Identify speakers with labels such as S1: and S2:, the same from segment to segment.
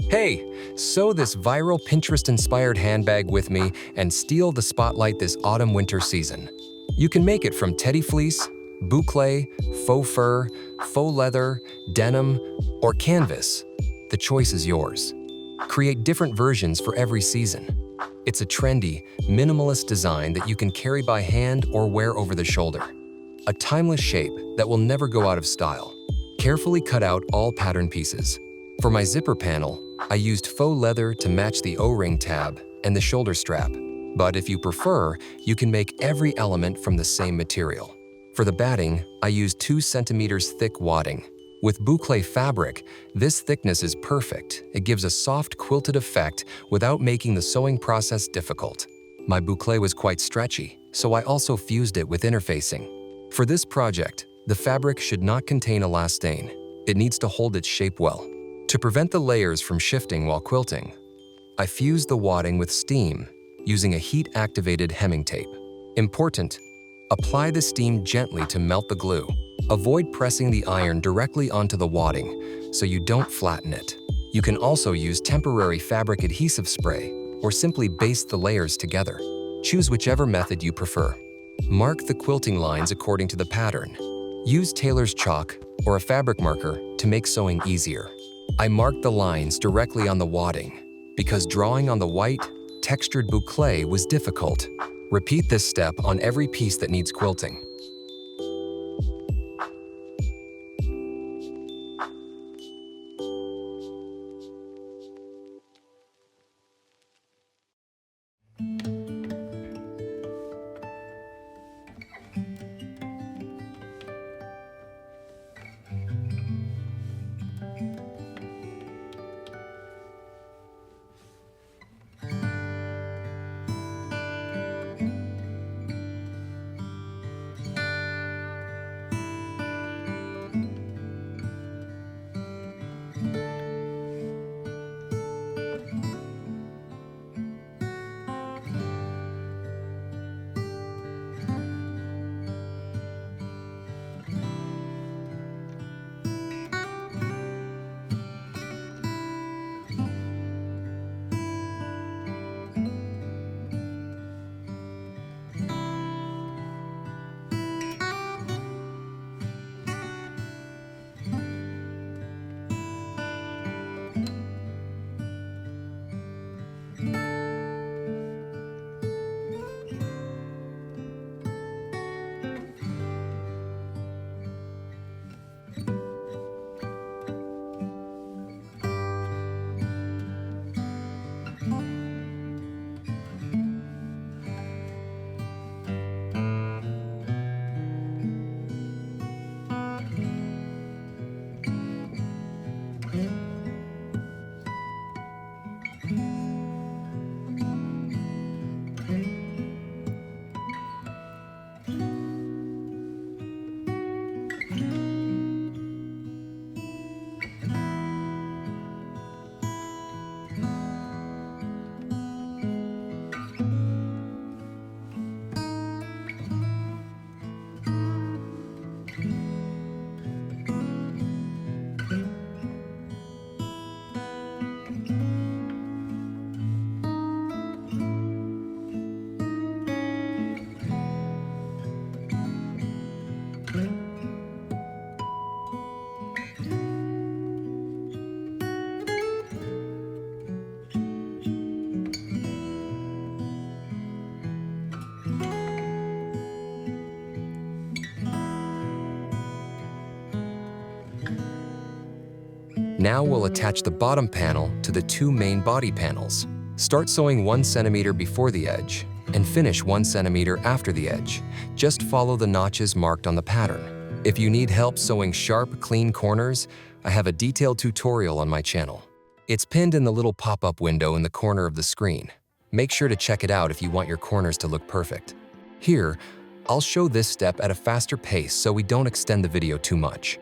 S1: Hey, sew this viral Pinterest-inspired handbag with me and steal the spotlight this autumn-winter season. You can make it from teddy fleece, bouclé, faux fur, faux leather, denim, or canvas. The choice is yours. Create different versions for every season. It's a trendy, minimalist design that you can carry by hand or wear over the shoulder. A timeless shape that will never go out of style. Carefully cut out all pattern pieces. For my zipper panel, I used faux leather to match the O-ring tab and the shoulder strap. But if you prefer, you can make every element from the same material. For the batting, I used 2 centimeters thick wadding. With bouclé fabric, this thickness is perfect. It gives a soft quilted effect without making the sewing process difficult. My bouclé was quite stretchy, so I also fused it with interfacing. For this project, the fabric should not contain elastane. It needs to hold its shape well. To prevent the layers from shifting while quilting, I fused the wadding with steam using a heat-activated hemming tape. Important: apply the steam gently to melt the glue. Avoid pressing the iron directly onto the wadding so you don't flatten it. You can also use temporary fabric adhesive spray or simply baste the layers together. Choose whichever method you prefer. Mark the quilting lines according to the pattern. Use tailor's chalk or a fabric marker to make sewing easier. I marked the lines directly on the wadding because drawing on the white, textured bouclé was difficult. Repeat this step on every piece that needs quilting. Now we'll attach the bottom panel to the 2 main body panels. Start sewing 1 centimeter before the edge and finish 1 centimeter after the edge. Just follow the notches marked on the pattern. If you need help sewing sharp, clean corners, I have a detailed tutorial on my channel. It's pinned in the little pop-up window in the corner of the screen. Make sure to check it out if you want your corners to look perfect. Here, I'll show this step at a faster pace so we don't extend the video too much.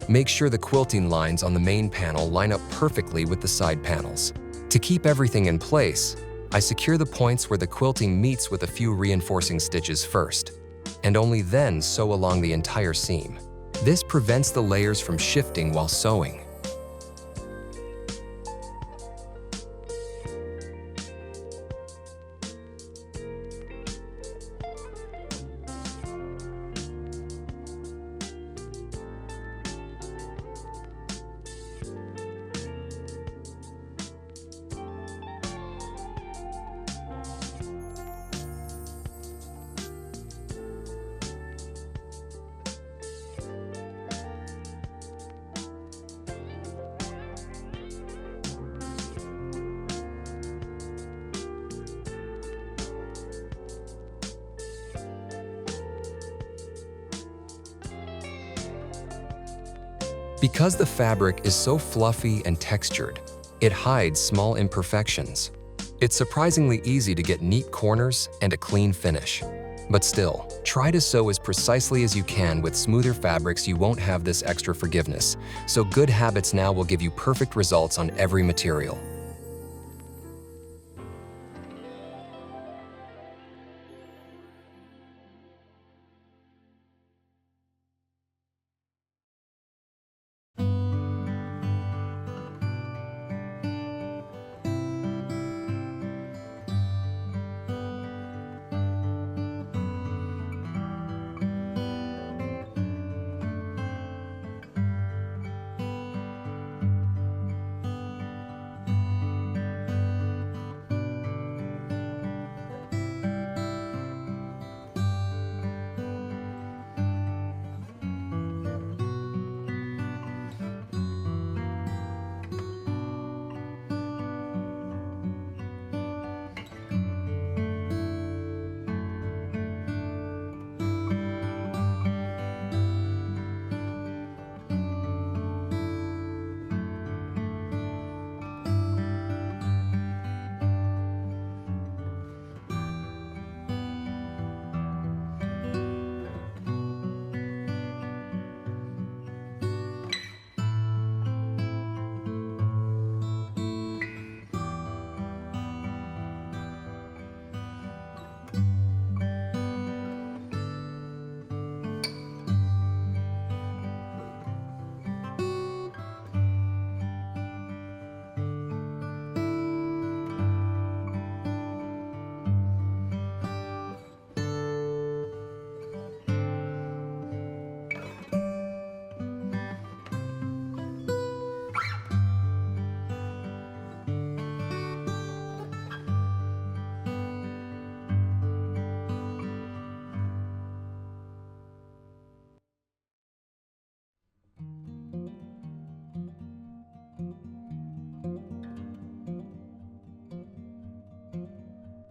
S1: Make sure the quilting lines on the main panel line up perfectly with the side panels. To keep everything in place, I secure the points where the quilting meets with a few reinforcing stitches first, and only then sew along the entire seam. This prevents the layers from shifting while sewing. Because the fabric is so fluffy and textured, it hides small imperfections. It's surprisingly easy to get neat corners and a clean finish. But still, try to sew as precisely as you can. With smoother fabrics, you won't have this extra forgiveness. So good habits now will give you perfect results on every material.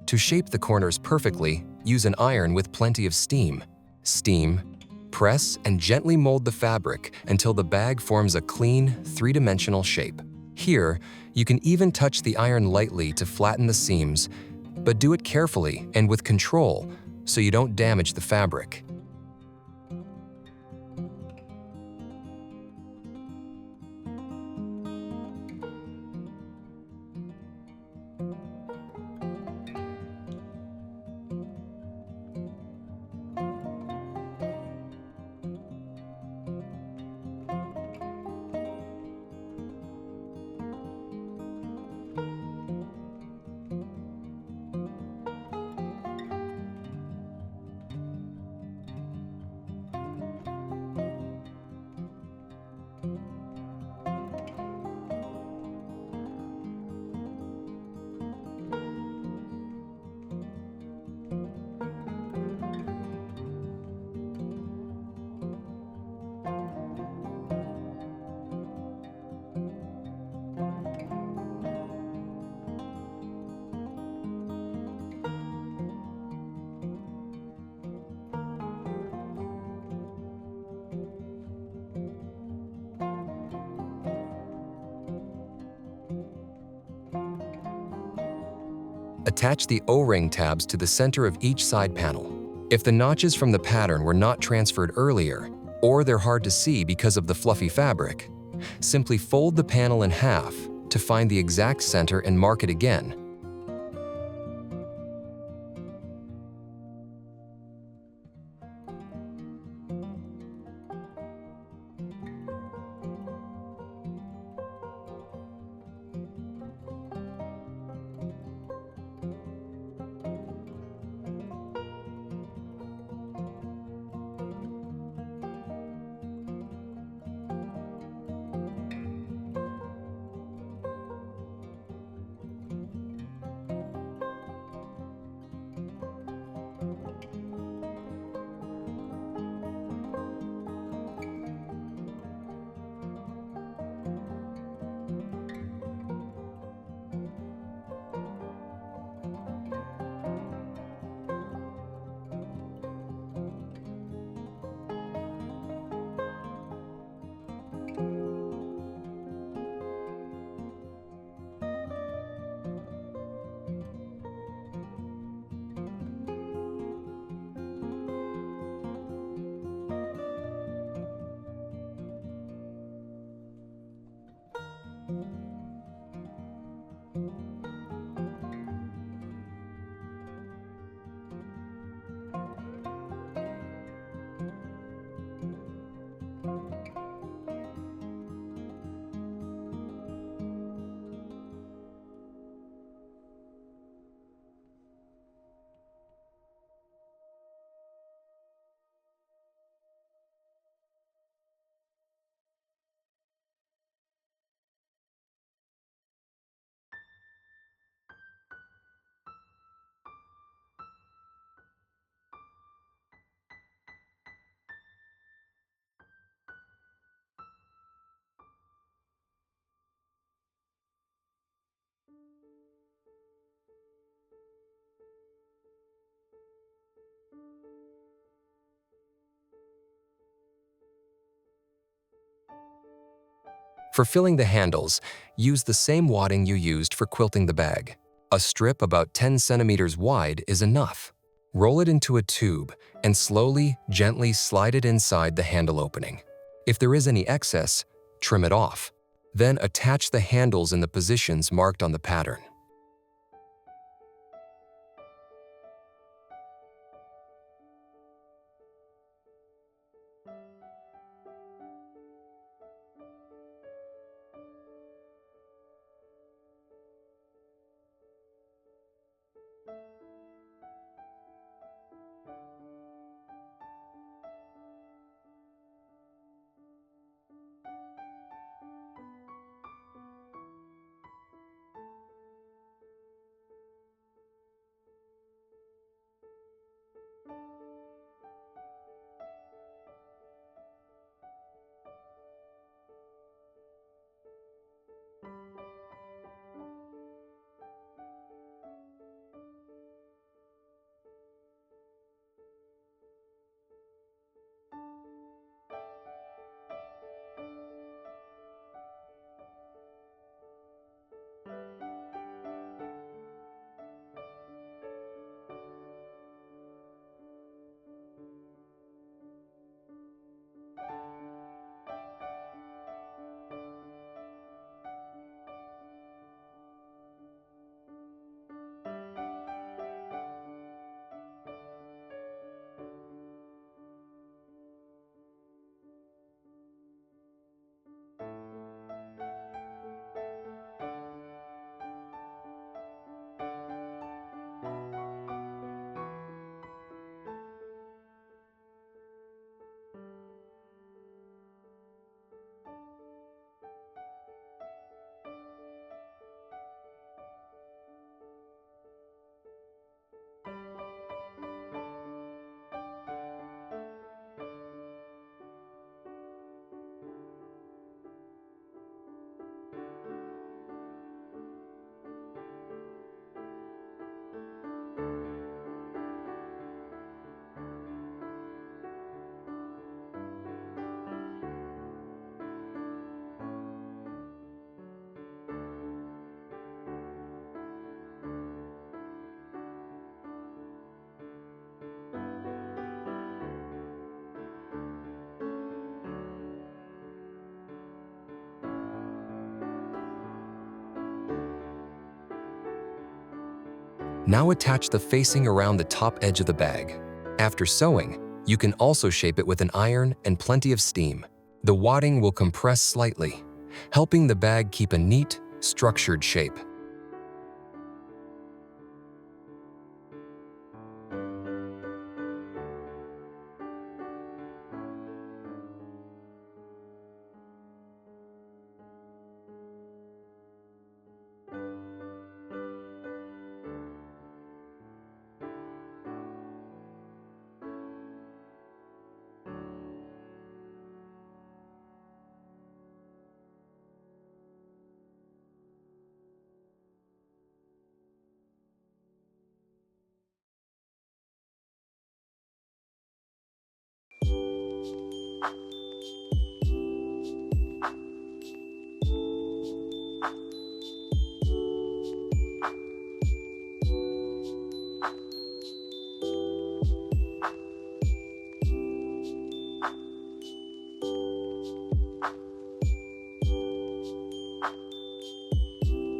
S1: To shape the corners perfectly, use an iron with plenty of steam. Steam, press, and gently mold the fabric until the bag forms a clean, three-dimensional shape. Here, you can even touch the iron lightly to flatten the seams, but do it carefully and with control so you don't damage the fabric. Attach the O-ring tabs to the center of each side panel. If the notches from the pattern were not transferred earlier, or they're hard to see because of the fluffy fabric. Simply fold the panel in half to find the exact center and mark it again. For filling the handles, use the same wadding you used for quilting the bag. A strip about 10 centimeters wide is enough. Roll it into a tube and slowly, gently slide it inside the handle opening. If there is any excess, trim it off. Then attach the handles in the positions marked on the pattern. Now attach the facing around the top edge of the bag. After sewing, you can also shape it with an iron and plenty of steam. The wadding will compress slightly, helping the bag keep a neat, structured shape.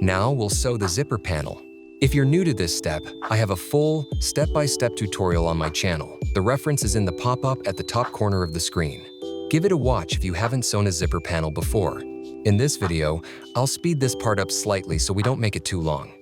S1: Now we'll sew the zipper panel. If you're new to this step, I have a full, step-by-step tutorial on my channel. The reference is in the pop-up at the top corner of the screen. Give it a watch if you haven't sewn a zipper panel before. In this video, I'll speed this part up slightly so we don't make it too long.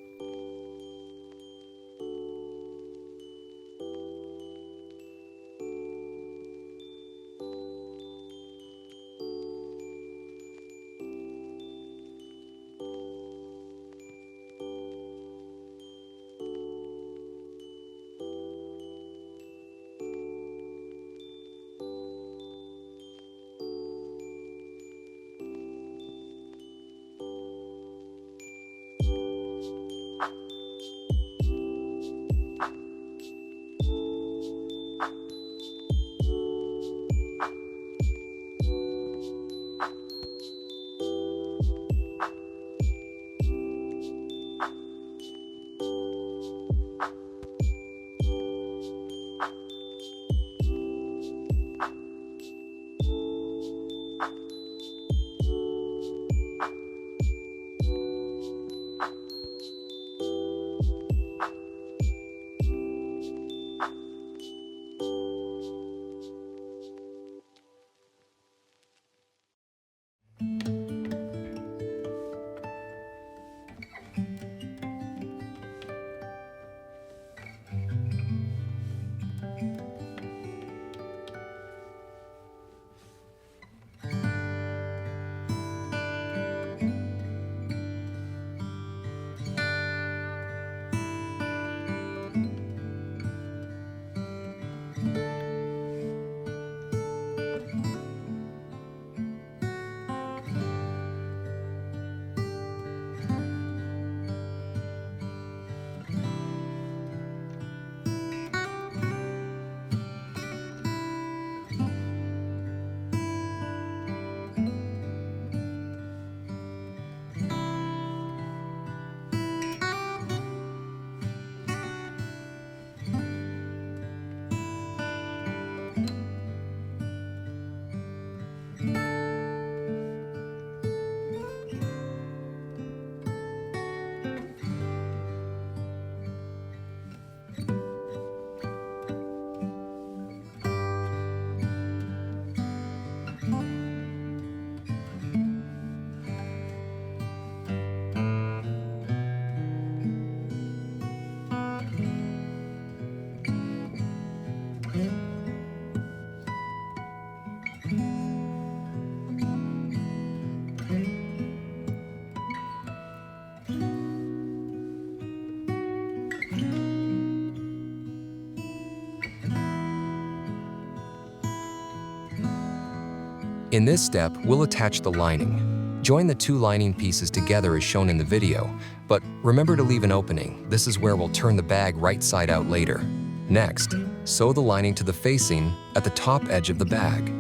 S1: In this step, we'll attach the lining. Join the two lining pieces together as shown in the video, but remember to leave an opening. This is where we'll turn the bag right side out later. Next, sew the lining to the facing at the top edge of the bag.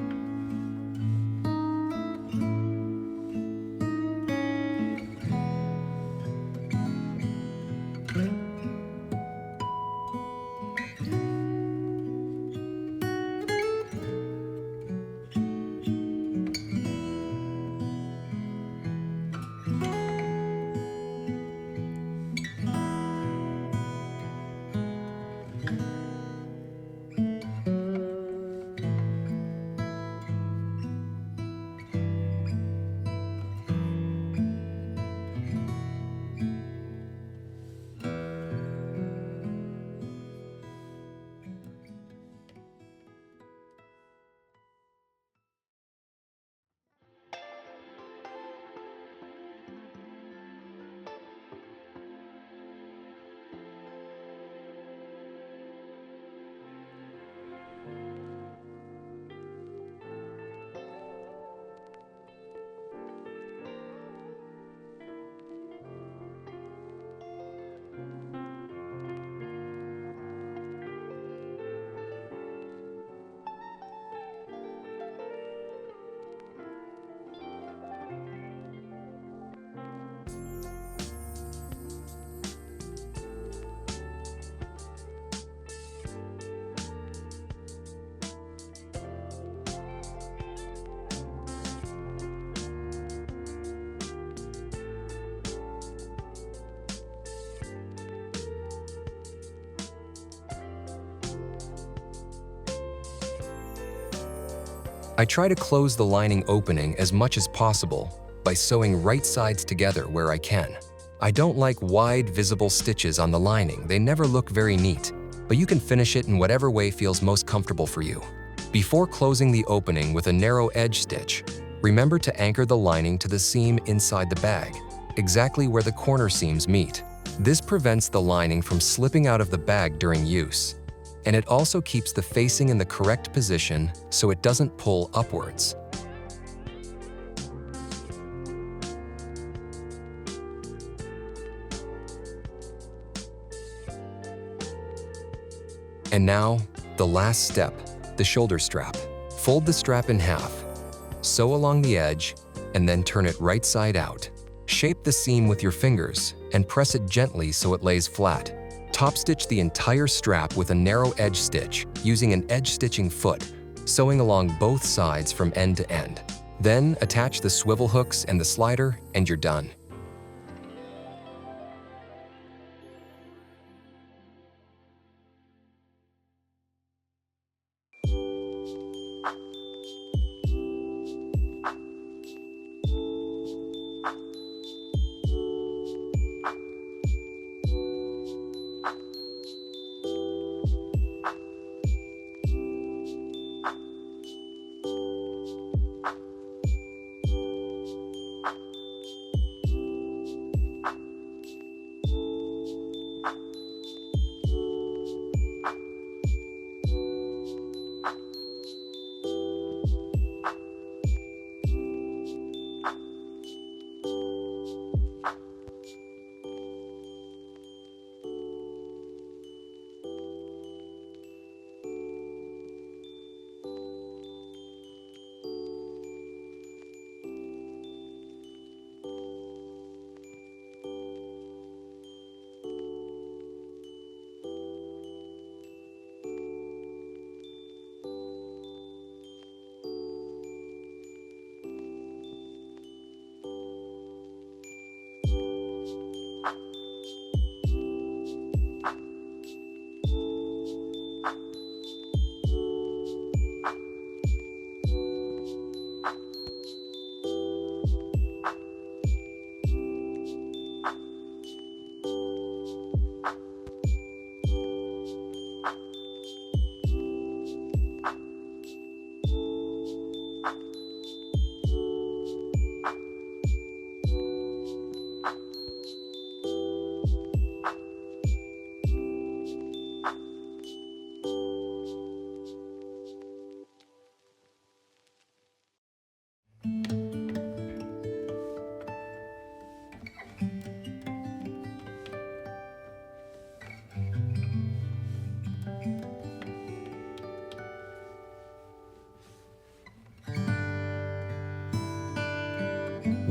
S1: I try to close the lining opening as much as possible by sewing right sides together where I can. I don't like wide, visible stitches on the lining. They never look very neat, but you can finish it in whatever way feels most comfortable for you. Before closing the opening with a narrow edge stitch, remember to anchor the lining to the seam inside the bag, exactly where the corner seams meet. This prevents the lining from slipping out of the bag during use, and it also keeps the facing in the correct position so it doesn't pull upwards. And now, the last step, the shoulder strap. Fold the strap in half, sew along the edge, and then turn it right side out. Shape the seam with your fingers and press it gently so it lays flat. Top stitch the entire strap with a narrow edge stitch using an edge stitching foot, sewing along both sides from end to end. Then attach the swivel hooks and the slider, and you're done.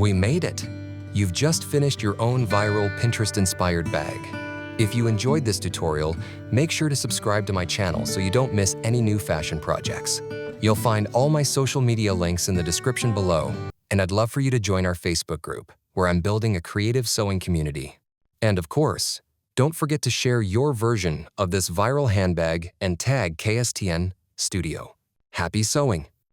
S1: We made it! You've just finished your own viral Pinterest-inspired bag. If you enjoyed this tutorial, make sure to subscribe to my channel so you don't miss any new fashion projects. You'll find all my social media links in the description below, and I'd love for you to join our Facebook group, where I'm building a creative sewing community. And of course, don't forget to share your version of this viral handbag and tag KSTN Studio. Happy sewing!